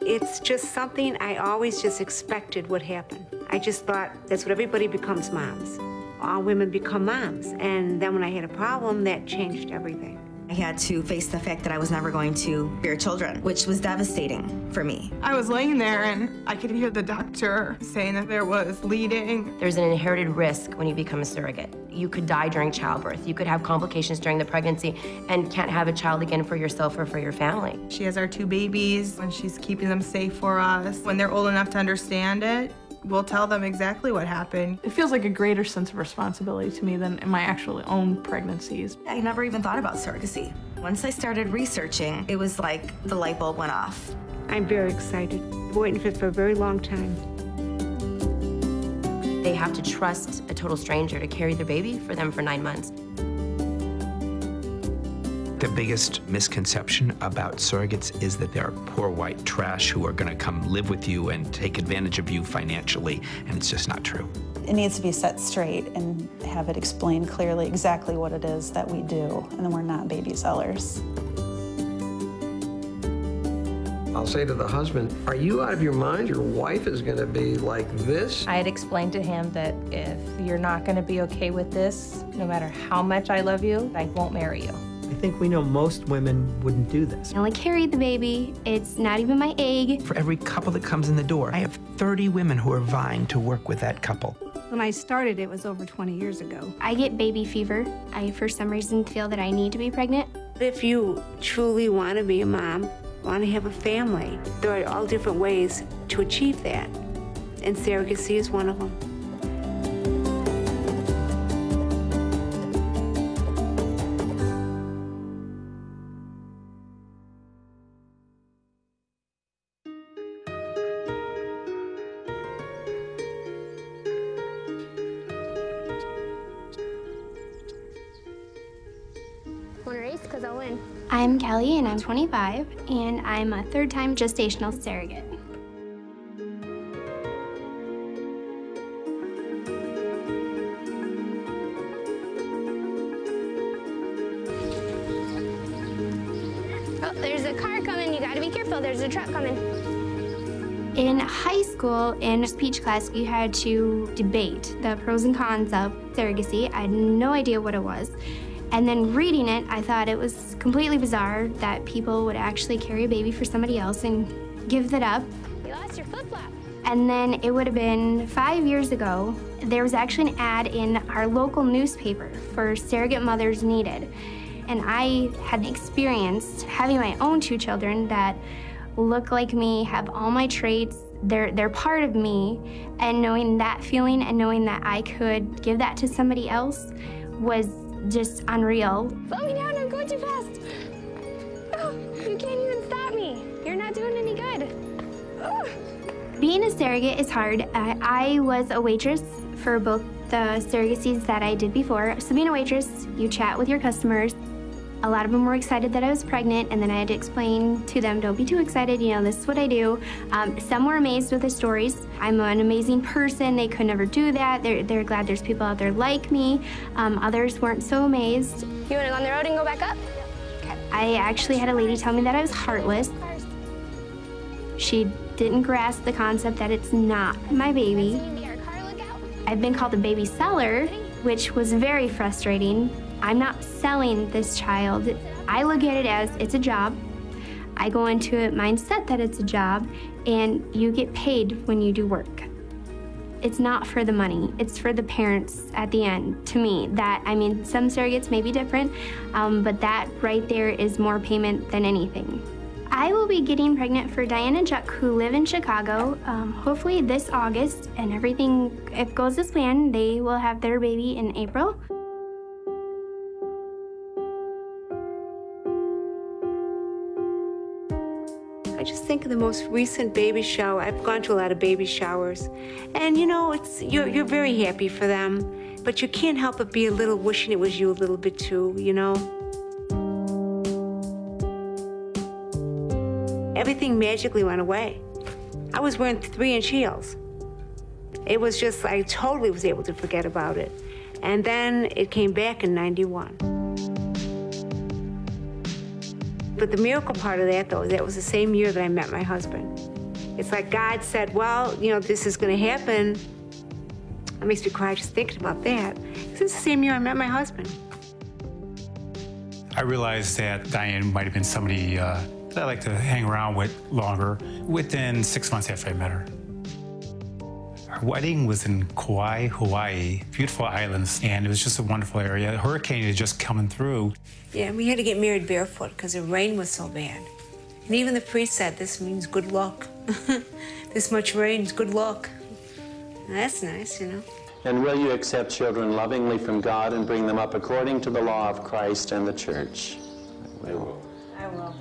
It's just something I always just expected would happen. I just thought that's what everybody becomes moms. All women become moms. And then when I had a problem, that changed everything. I had to face the fact that I was never going to bear children, which was devastating for me. I was laying there and I could hear the doctor saying that there was bleeding. There's an inherited risk when you become a surrogate. You could die during childbirth. You could have complications during the pregnancy and can't have a child again for yourself or for your family. She has our 2 babies and she's keeping them safe for us. When they're old enough to understand it, we'll tell them exactly what happened. It feels like a greater sense of responsibility to me than in my actual own pregnancies. I never even thought about surrogacy. Once I started researching, it was like the light bulb went off. I'm very excited. I've been waiting for a very long time. They have to trust a total stranger to carry their baby for them for 9 months. The biggest misconception about surrogates is that they're poor white trash who are going to come live with you and take advantage of you financially, and it's just not true. It needs to be set straight and have it explained clearly exactly what it is that we do, and then we're not baby sellers. I'll say to the husband, are you out of your mind? Your wife is going to be like this? I had explained to him that if you're not going to be okay with this, no matter how much I love you, I won't marry you. I think we know most women wouldn't do this. I only carried the baby. It's not even my egg. For every couple that comes in the door, I have 30 women who are vying to work with that couple. When I started, it was over 20 years ago. I get baby fever. I, for some reason, feel that I need to be pregnant. If you truly want to be a mom, want to have a family, there are all different ways to achieve that. And surrogacy is one of them. Want to race? Because I'll win. I'm Kelly, and I'm 25, and I'm a third-time gestational surrogate. Oh, there's a car coming. You got to be careful. There's a truck coming. In high school, in speech class, we had to debate the pros and cons of surrogacy. I had no idea what it was. And then reading it, I thought it was completely bizarre that people would actually carry a baby for somebody else and give that up. You lost your flip-flop. And then it would have been 5 years ago, there was actually an ad in our local newspaper for surrogate mothers needed. And I had experienced having my own 2 children that look like me, have all my traits, they're part of me, and knowing that feeling and knowing that I could give that to somebody else was just unreal. Slow me down, I'm going too fast. Oh, you can't even stop me. You're not doing any good. Oh. Being a surrogate is hard. I was a waitress for both the surrogacies that I did before. So being a waitress, you chat with your customers. A lot of them were excited that I was pregnant, and then I had to explain to them, don't be too excited, you know, this is what I do. Some were amazed with the stories. I'm an amazing person, they could never do that. They're glad there's people out there like me. Others weren't so amazed. You wanna go on the road and go back up? Okay. I actually had a lady tell me that I was heartless. She didn't grasp the concept that it's not my baby. I've been called a baby seller, which was very frustrating. I'm not selling this child. I look at it as it's a job. I go into it mindset that it's a job, and you get paid when you do work. It's not for the money, it's for the parents at the end, to me. I mean, some surrogates may be different, but that right there is more payment than anything. I will be getting pregnant for Diane and Chuck, who live in Chicago, hopefully this August, and everything, if goes as planned, they will have their baby in April. I just think of the most recent baby shower. I've gone to a lot of baby showers, and you know, you're very happy for them, but you can't help but be a little wishing it was you a little bit too, you know? Everything magically went away. I was wearing 3-inch heels. It was just, I totally was able to forget about it. And then it came back in '91. But the miracle part of that, though, that was the same year that I met my husband. It's like God said, well, you know, this is going to happen. It makes me cry just thinking about that. This is the same year I met my husband. I realized that Diane might have been somebody that I like to hang around with longer within 6 months after I met her. Our wedding was in Kauai, Hawaii, beautiful islands, and it was just a wonderful area. A hurricane had just coming through. Yeah, we had to get married barefoot because the rain was so bad. And even the priest said, this means good luck. This much rain is good luck. And that's nice, you know. And will you accept children lovingly from God and bring them up according to the law of Christ and the church? I will. I will.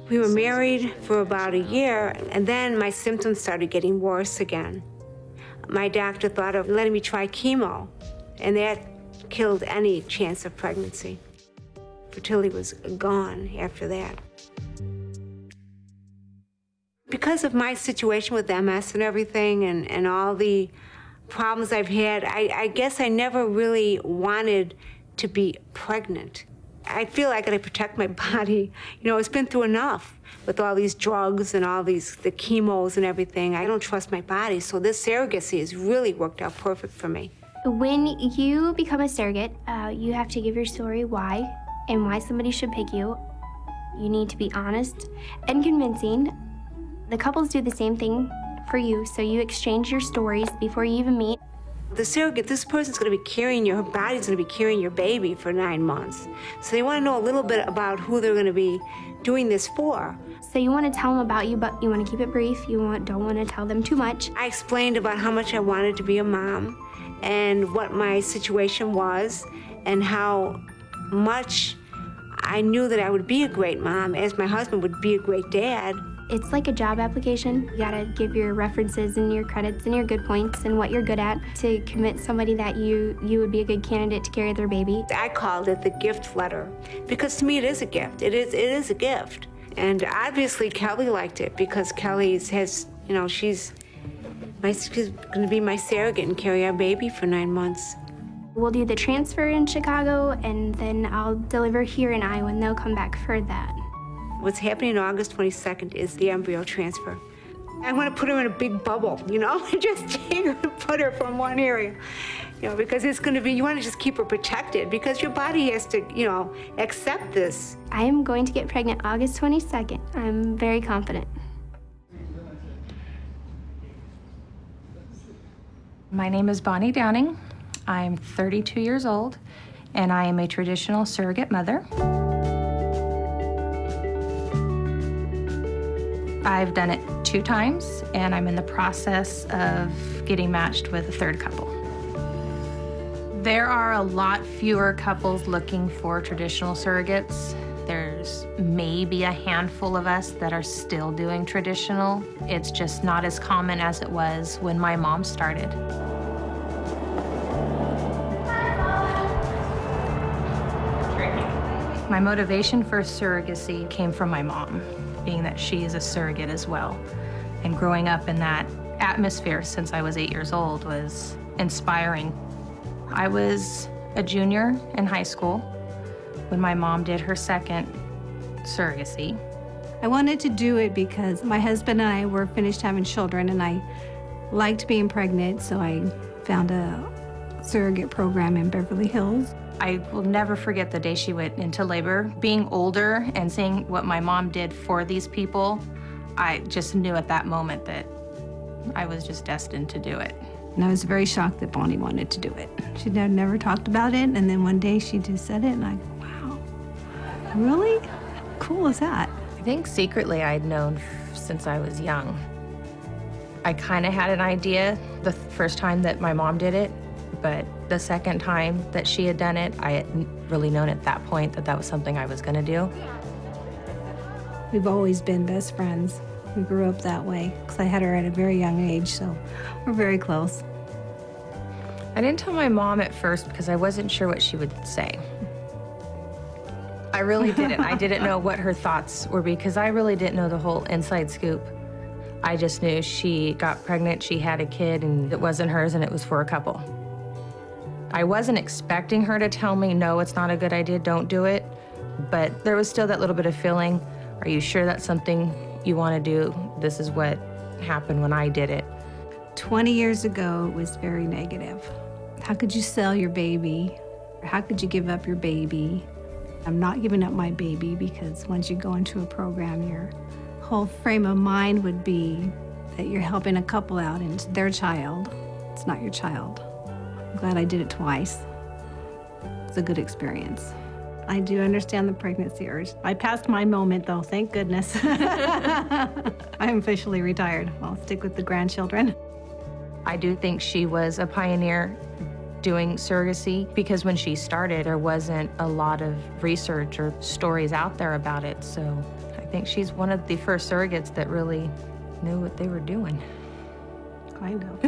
We were married for about a year, and then my symptoms started getting worse again. My doctor thought of letting me try chemo, and that killed any chance of pregnancy. Fertility was gone after that. Because of my situation with MS and everything, and all the problems I've had, I guess I never really wanted to be pregnant. I feel like I gotta protect my body. You know, it's been through enough with all these drugs and all the chemos and everything. I don't trust my body, so this surrogacy has really worked out perfect for me. When you become a surrogate, you have to give your story why and why somebody should pick you. You need to be honest and convincing. The couples do the same thing for you, so you exchange your stories before you even meet. The surrogate, this person's gonna be carrying her body's gonna be carrying your baby for 9 months. So they wanna know a little bit about who they're gonna be doing this for. So you wanna tell them about you, but you wanna keep it brief. You don't wanna tell them too much. I explained about how much I wanted to be a mom and what my situation was and how much I knew that I would be a great mom as my husband would be a great dad. It's like a job application. You gotta give your references and your credits and your good points and what you're good at to convince somebody that you would be a good candidate to carry their baby. I called it the gift letter because to me it is a gift. It is a gift. And obviously Kelly liked it because Kelly has, you know, she's gonna be my surrogate and carry our baby for 9 months. We'll do the transfer in Chicago and then I'll deliver here in Iowa and they'll come back for that. What's happening on August 22nd is the embryo transfer. I want to put her in a big bubble, you know, and just take her and put her from one area, you know, because it's going to be, you want to just keep her protected because your body has to, you know, accept this. I am going to get pregnant August 22nd. I'm very confident. My name is Bonnie Downing. I'm 32 years old, and I am a traditional surrogate mother. I've done it 2 times, and I'm in the process of getting matched with a 3rd couple. There are a lot fewer couples looking for traditional surrogates. There's maybe a handful of us that are still doing traditional. It's just not as common as it was when my mom started. My motivation for surrogacy came from my mom, being that she is a surrogate as well. And growing up in that atmosphere since I was 8 years old was inspiring. I was a junior in high school when my mom did her 2nd surrogacy. I wanted to do it because my husband and I were finished having children and I liked being pregnant, so I found a surrogate program in Beverly Hills. I will never forget the day she went into labor. Being older and seeing what my mom did for these people, I just knew at that moment that I was just destined to do it. And I was very shocked that Bonnie wanted to do it. She'd never talked about it, and then one day she just said it, and I go, wow, really? How cool is that? I think secretly I'd known since I was young. I kind of had an idea the first time that my mom did it, but the 2nd time that she had done it, I hadn't really known at that point that that was something I was going to do. We've always been best friends. We grew up that way because I had her at a very young age, so we're very close. I didn't tell my mom at first because I wasn't sure what she would say. I really didn't. I didn't know what her thoughts were because I really didn't know the whole inside scoop. I just knew she got pregnant, she had a kid, and it wasn't hers and it was for a couple. I wasn't expecting her to tell me, no, it's not a good idea, don't do it. But there was still that little bit of feeling, are you sure that's something you want to do? This is what happen when I did it. 20 years ago, it was very negative. How could you sell your baby? How could you give up your baby? I'm not giving up my baby, because once you go into a program, your whole frame of mind would be that you're helping a couple out and it's their child. It's not your child. I'm glad I did it twice. It's a good experience. I do understand the pregnancy urge. I passed my moment though, thank goodness. I'm officially retired. I'll stick with the grandchildren. I do think she was a pioneer doing surrogacy, because when she started, there wasn't a lot of research or stories out there about it. So I think she's one of the first surrogates that really knew what they were doing. Kind of.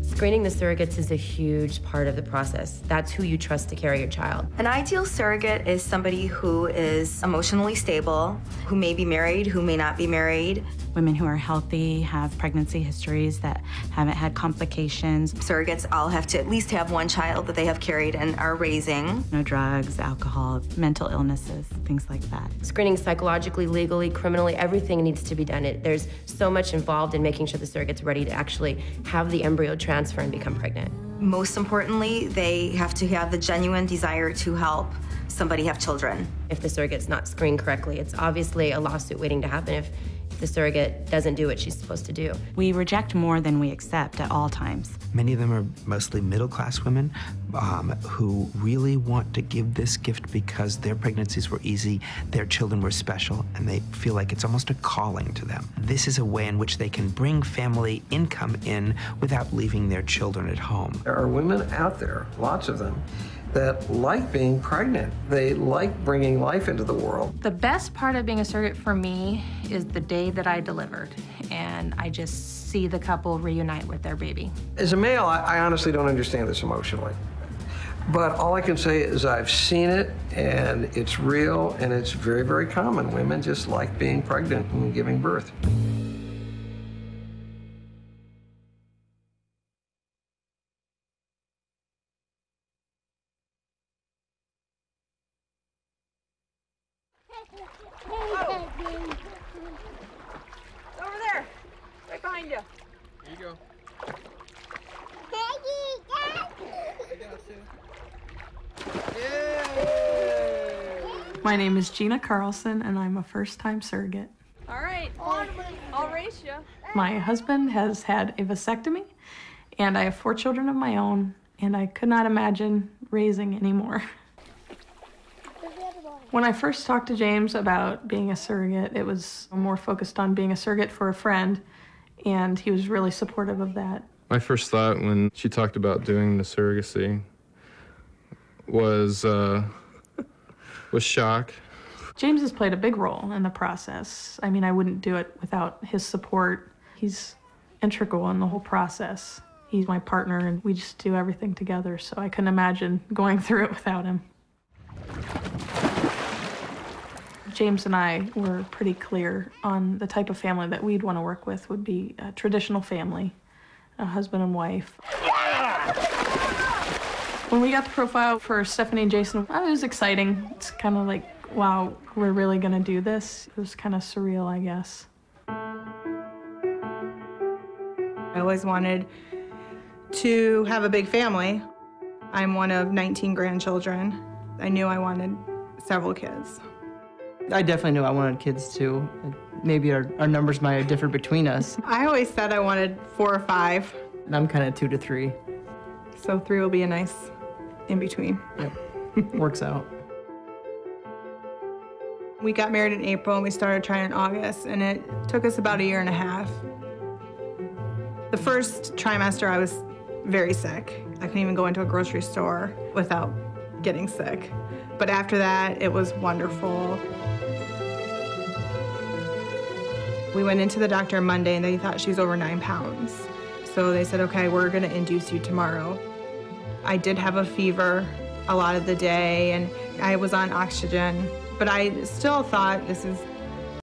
Screening the surrogates is a huge part of the process. That's who you trust to carry your child. An ideal surrogate is somebody who is emotionally stable, who may be married, who may not be married. Women who are healthy, have pregnancy histories that haven't had complications. Surrogates all have to at least have one child that they have carried and are raising. No drugs, alcohol, mental illnesses, things like that. Screening psychologically, legally, criminally, everything needs to be done. There's so much involved in making sure the surrogate's ready to actually have the embryo transfer and become pregnant. Most importantly, they have to have the genuine desire to help somebody have children. If the surrogate's not screened correctly, it's obviously a lawsuit waiting to happen if the surrogate doesn't do what she's supposed to do. We reject more than we accept at all times. Many of them are mostly middle-class women who really want to give this gift because their pregnancies were easy, their children were special, and they feel like it's almost a calling to them. This is a way in which they can bring family income in without leaving their children at home. There are women out there, lots of them, that like being pregnant. They like bringing life into the world. The best part of being a surrogate for me is the day that I delivered, and I just see the couple reunite with their baby. As a male, I honestly don't understand this emotionally. But all I can say is I've seen it, and it's real, and it's very, very common. Women just like being pregnant and giving birth. Over there, right behind you. There you go. My name is Gina Carlson, and I'm a first-time surrogate. All right, I'll race you. My husband has had a vasectomy, and I have 4 children of my own, and I could not imagine raising any more. When I first talked to James about being a surrogate, it was more focused on being a surrogate for a friend, and he was really supportive of that. My first thought when she talked about doing the surrogacy was shock. James has played a big role in the process. I mean, I wouldn't do it without his support. He's integral in the whole process. He's my partner, and we just do everything together, so I couldn't imagine going through it without him. James and I were pretty clear on the type of family that we'd want to work with would be a traditional family, a husband and wife. When we got the profile for Stephanie and Jason, it was exciting. It's kind of like, wow, we're really going to do this. It was kind of surreal, I guess. I always wanted to have a big family. I'm one of 19 grandchildren. I knew I wanted several kids. I definitely knew I wanted kids too. Maybe our numbers might have differed between us. I always said I wanted 4 or 5. And I'm kind of 2 to 3. So 3 will be a nice in between. Yep, works out. We got married in April and we started trying in August, and it took us about 1.5 years. The first trimester I was very sick. I couldn't even go into a grocery store without getting sick. But after that, it was wonderful. We went into the doctor Monday and they thought she was over 9 pounds. So they said, okay, we're gonna induce you tomorrow. I did have a fever a lot of the day and I was on oxygen, but I still thought this is